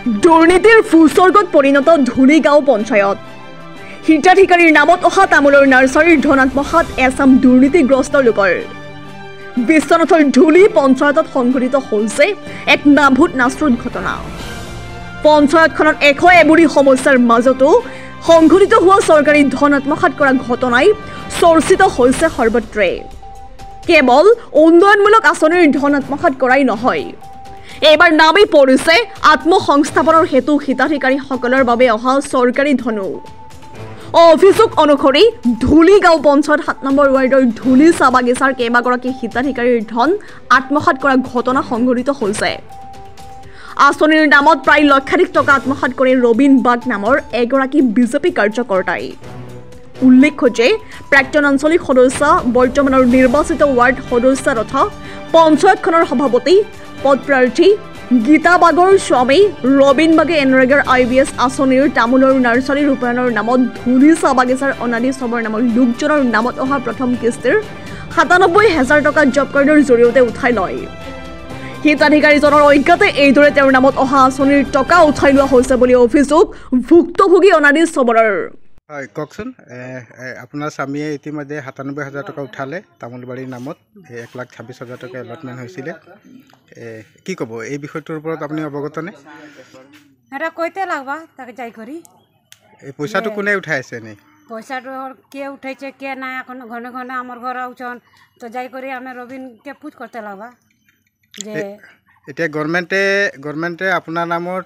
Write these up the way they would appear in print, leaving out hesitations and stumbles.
দুৰ্নীতিৰ ভূস্বৰ্গত পৰিণত ধুলিগাঁও পঞ্চায়ত হিতাধিকাৰীৰ নামত অহা তামোলৰ নাৰ্চাৰীৰ ধন আত্মসাৎ এচাম দুৰ্নীতিগ্ৰস্ত লোকৰ বিশ্বনাথৰ ধুলি পঞ্চায়তত সংঘটিত হৈছে এক নাভূত নাস্ৰুত ঘটনা। পঞ্চায়তখনত এবুৰি সমস্যাৰ মাজতো সংঘটিত হোৱা চৰকাৰী ধন আত্মসাৎ কৰা ঘটনাই চৰ্চিত হৈছে সৰ্বত্ৰে। কেৱল উন্নয়নমূলক আঁচনিৰ ধন আত্মসাৎ কৰাই নহয়, এইবাৰ নামি পৰিছে আত্মসংস্থাপনৰ হেতু হিতাধিকাৰীসকলৰ বাবে অহা চৰকাৰী ধনো। অভিযোগ অনুসৰি ধুলিগাঁও পঞ্চায়ত ৭ নম্বৰ ৱাৰ্ডৰ ধুলি চাহ বাগিচাৰ কেইবাগৰাকী হিতাধিকাৰীৰ ধন আত্মসাৎ কৰা ঘটনা সংঘটিত হৈছে। আঁচনিৰ নামত প্ৰায় লক্ষাধিক টকা আত্মসাৎ কৰে ৰবীন বাগ নামৰ এগৰাকী বিজেপি কাৰ্যকৰ্তাই। উল্লেখ্য যে প্ৰাক্তন আঞ্চলিক সদস্য বৰ্তমানৰ নিৰ্বাচিত ৱাৰ্ড সদস্য তথা পঞ্চায়তখনৰ সভাপতি পদপ্ৰাৰ্থী গীতা বাগৰ স্বামী ৰবীন বাগে এনৰেগাৰ IBS আঁচনিৰ তামোলৰ নাৰ্চাৰী ৰূপায়ণৰ নামত ধুলি চাহ বাগিচাৰ অনাদি চবৰ নামৰ লোকজনৰ নামত অহা প্ৰথম কিস্তিৰ ৯৭,০০০ টকা জব কাৰ্ডৰ জৰিয়তে উঠাই লয়। হিতাধিকাৰীজনৰ অজ্ঞাতে এইদৰে তেওঁৰ নামত অহা আঁচনিৰ টকা উঠাই লোৱা হৈছে বুলি অভিযোগ ভুক্তভোগী অনাদি চবৰৰ। হয়, কওকচোন, আপোনাৰ স্বামীয়ে ইতিমধ্যে ৯৭,০০০ টকা উঠালে তামোলবাৰীৰ নামত, ১,২৬,০০০ টকা এলটমেণ্ট হৈছিলে। কি ক'ব এই বিষয়টোৰ ওপৰত আপুনি অৱগত নে? এটা কইতে লাগবা তাকে যাই করি এই পইচাটো কোনে উঠাই আছে নে? পয়সাটো কে উঠাইছে কে নাই এখন ঘনে ঘনে আমার ঘর আউছন তো যাই করি আমি রবিনকে পুছ করতে লাগবা যে এতিয়া গভৰ্ণমেণ্টে আপোনাৰ নামত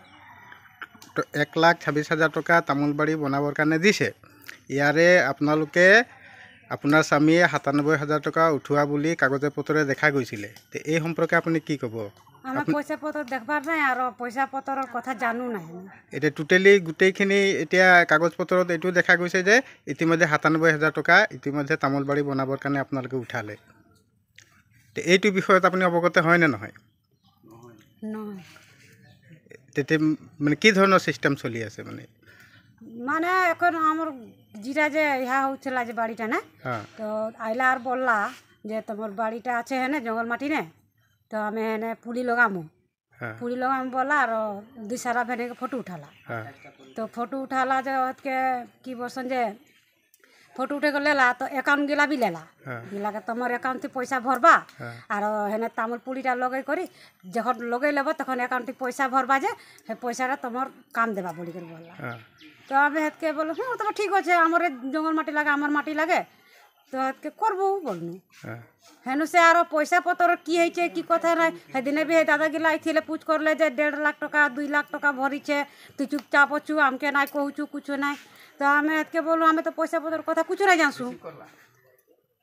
১,২৬,০০০ টকা তামোলবাৰী বনাবৰ কাৰণে দিছে। ইয়াৰে আপোনালোকে আপোনাৰ স্বামীয়ে ৯৭,০০০ টকা উঠোৱা বুলি কাগজে পত্ৰে দেখা গৈছিলে। তে এই সম্পৰ্কে আপুনি কি ক'ব? আমি পইচা পত্র দেখবার নাই আর পয়সা পত্রের কথা জানো নাই। এতিয়া টোটেলি গোটেইখিনি এতিয়া কাগজ পত্ৰত এইটো দেখা গৈছে যে ইতিমধ্যে ৯৭,০০০ টকা ইতিমধ্যে তামোলবাৰী বনাবৰ কাৰণে আপোনালোকে উঠালে। তে এইটো বিষয়ত আপুনি অৱগত হয় নে নহয়? নহয়। তেতিয়া মানে কি ধৰণৰ সিস্টেম চলি আছে মানে এখন আমার যেটা যে ইহা হচ্ছিল যে বাড়িটা না, তো আইলা আর বললা যে তোমার বাড়িটা আছে হ্যাঁ জঙ্গল মাটি নে, তো আমি হ্যাঁ পুলি লগামু বললা আর ২ সারা ভেনে ফটো উঠালা। তো ফটো উঠালা যে কি বলছেন যে ফটো উঠে গেলা তো একাউন্ট গিলা বি লেলা গিলাকে তোমার একাউন্টে পয়সা ভরবা আর হেনে তামোল পুলিটা লগাই করি যখন লগাই লব তখন একাউন্টে পয়সা ভরবা যে সে পয়সাটা তোমার কাম দেবা বলি করে বললা। তো আমি হেতকে বললো হ্যাঁ তোমার ঠিক আছে আমার জঙ্গল মাটি লাগে আমার মাটি লাগে তো হেতকে করবো বলনু। হেনু সে আরো পয়সা পত্র কি হয়েছে কি কথা নাই সেদিনে বি দাদাগিলা আইছিলে পুছ করলে যে ১.৫ লাখ টাকা ২ লাখ টাকা ভরিছে তুই চুপচাপ অছু আমকে নাই কহুছু কুছু নাই। তো আমি এতকে বললো আমি তো পয়সা পত্র কথা কুছু নাই জানছু।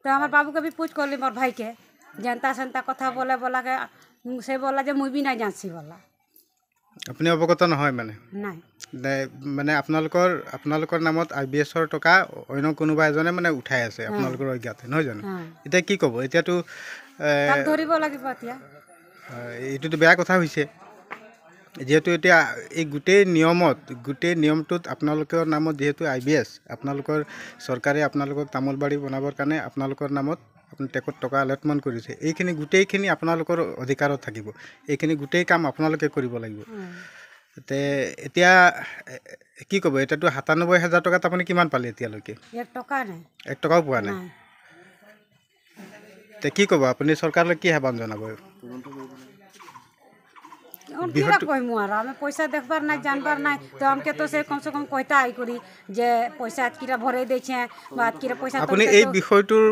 তো আমার বাবুকে বি পুছ করলি মোর ভাইকে জেনতা সেনতা কথা বলাকে সে বললা যে মুই বি নাই জানছি বললা। আপুনি অৱগত নহয় নাই মানে আপোনালোকৰ নামত IBSৰ টকা অন্য কোনোবা এজনে উঠাই আছে আপোনালোকৰ অজ্ঞাতে নহয় জানো? এতিয়া কি ক'ব? এতিয়াতো ধৰিব লাগিব এতিয়া। এইটোতো বেয়া কথা হৈছে যিহেতু এতিয়া এই গোটেই নিয়মটোত আপোনালোকৰ নামত যিহেতু IBS আপোনালোকৰ চৰকাৰে আপোনালোকক তামোলবাৰী বনাবৰ কাৰণে আপোনালোকৰ নামত আপুনি টেকত টকা এলটমেণ্ট কৰিছে। এইখিনি গোটেইখিনি আপোনালোকৰ অধিকাৰত থাকিব, এইখিনি গোটেই কাম আপোনালোকে কৰিব লাগিব। তে এতিয়া কি ক'ব? এতিয়াতো ৯৭,০০০ টকাত আপুনি কিমান পালে এতিয়ালৈকে? ১ টকা নাই, ১ টকাও পোৱা নাই। তে কি ক'ব আপুনি চৰকাৰলৈ কি আহ্বান জনাব? কইমু আর আমি পয়সা দেখবার নাই জানবার নাই তো আমাকে তো সে কমসে কম কইতা আই করি যে পয়সা আজকিরা ভরে দিয়েছে বা আজকিরা পয়সা আপুনি এই বিষয়টোৰ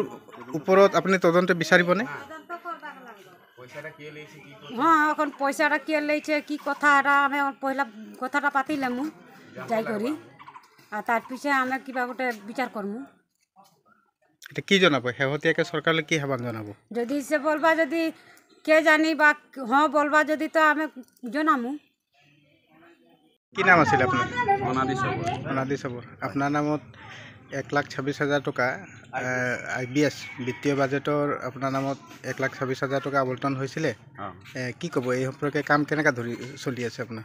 ওপৰত আপুনি তদন্ত বিচাৰিবনে? হ্যাঁ এখন পয়সাটা কে লেছে কি কথা এটা আমি পয়লা কথাটা পাতিলামু যাই করি আর তার পিছে আমি কিবা গোটে বিচার করমু। এটা কি জনাব? শেহতীয়াকৈ চৰকাৰলৈ কি আহ্বান জনাব? যদি সে বলবা যদি কে জানি বা হ্যাঁ বলবা যদি তো আমি জানামু। কি নাম আছিল আপোনাৰ? অনাদি চবৰ। আপোনাৰ নামত ১,২৬,০০০ টকা IBS বিত্তীয় বাজেটৰ আপোনাৰ নামত ১,২৬,০০০ টকা আবণ্টন হৈছিলে। কি ক'ব এই সম্পৰ্কে? কাম কেনেকৈ চলি আছে আপোনাৰ?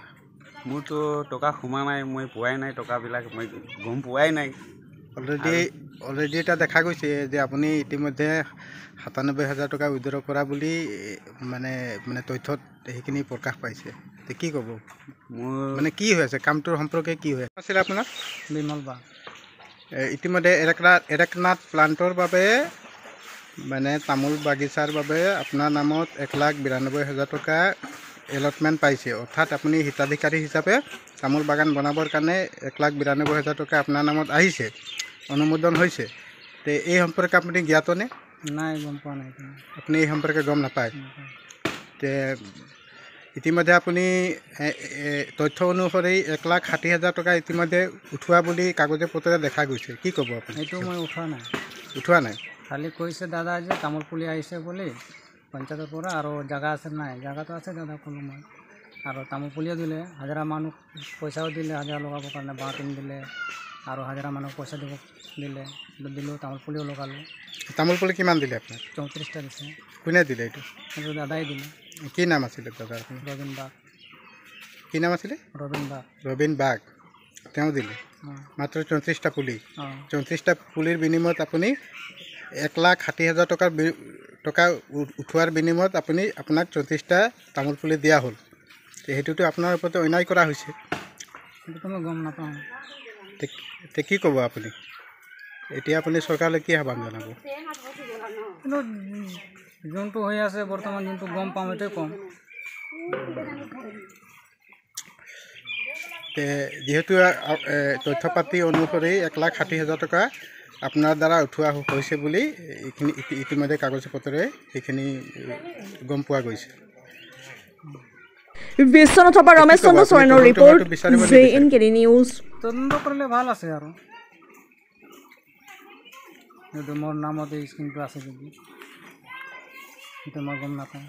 মোৰতো টকা সোমা নাই, মই পোৱাই নাই টকাবিলাক, মই গম পোৱাই নাই। অলৰেডি এটা দেখা গৈছে যে আপুনি ইতিমধ্যে ৯৭,০০০ টকা উইড্ৰ কৰা বুলি মানে তথ্যত সেইখিনি প্ৰকাশ পাইছে। কি ক'ব? মোৰ মানে কি হৈ আছে কামটোৰ সম্পৰ্কে কি হৈ আছিল আপোনাৰ বিমল বা ইতিমধ্যে এৰেকনাথ প্লান্টৰ বাবে মানে তামোল বাগিচাৰ বাবে আপোনাৰ নামত 1,92,000 টকা এলটমেণ্ট পাইছে অৰ্থাৎ আপুনি হিতাধিকাৰী হিচাপে তামোল বাগান বনাবৰ কাৰণে 1,92,000 টকা আপোনাৰ নামত আহিছে অনুমোদন হৈছে তে এই সম্পৰ্কে আপুনি জ্ঞাতনে নাই গম পোৱা নাই আপুনি এই সম্পৰ্কে গম নাপায় তে ইতিমধ্যে আপুনি তথ্য অনুসৰি 1,60,000 টকা ইতিমধ্যে উঠোৱা বুলি কাগজে পত্ৰে দেখা গৈছে কি ক'ব আপুনি এইটো মই উঠোৱা নাই খালি কৈছে দাদা যে তামোল পুলি আহিছে বুলি পঞ্চায়তৰ পৰা আৰু জাগা আছে নাই জাগাটো আছে দাদা ক'লোঁ মই আৰু তামোল পুলিও দিলে হাজিৰা মানুহ পইচাও দিলে হাজিৰা লগাবৰ কাৰণে বাঁহ কিনি দিলে আৰু হাজিৰা মানুহক পইচা দিলোঁ তামোল পুলিও লগালোঁ তামোল পুলি কিমান দিলে আপোনাক 34টা দিছে কোনে দিলে এইটো দাদাই দিলে কি নাম আছিলে দাদা ৰবীন বাগ কি নাম আছিলে ৰবীন বাগ তেওঁ দিলে মাত্ৰ 34টা পুলি 34টা পুলিৰ বিনিময়ত আপুনি 1,60,000 টকা উঠোৱাৰ বিনিময়ত আপোনাক 34টা তামোল পুলি দিয়া হ'ল সেইটোতো আপোনাৰ ওপৰতে অন্যায় কৰা হৈছে সেইটোতো মই গম নাপাওঁ তে কি ক'ব আপুনি এতিয়া আপুনি চৰকাৰলৈ কি আহ্বান জনাব কিন্তু যোনটো হৈ আছে বৰ্তমান যোনটো গম পাওঁ সেইটোৱে কম যিহেতু তথ্য পাতি অনুসৰি 1,60,000 টকা আপোনাৰ দ্বাৰা উঠোৱা হৈছে বুলি এইখিনি ইতিমধ্যে কাগজ পত্ৰৰে সেইখিনি গম পোৱা গৈছে বিশ্বনাথ বা ৰমেশ চন্দ্ৰ চৰেণৰ ৰিপৰ্ট JNK নিউজ তদন্ত কৰিলে ভাল আছে আৰু মোৰ নামত এই স্কিমটো আছে যদি সেইটো মই গম নাপাওঁ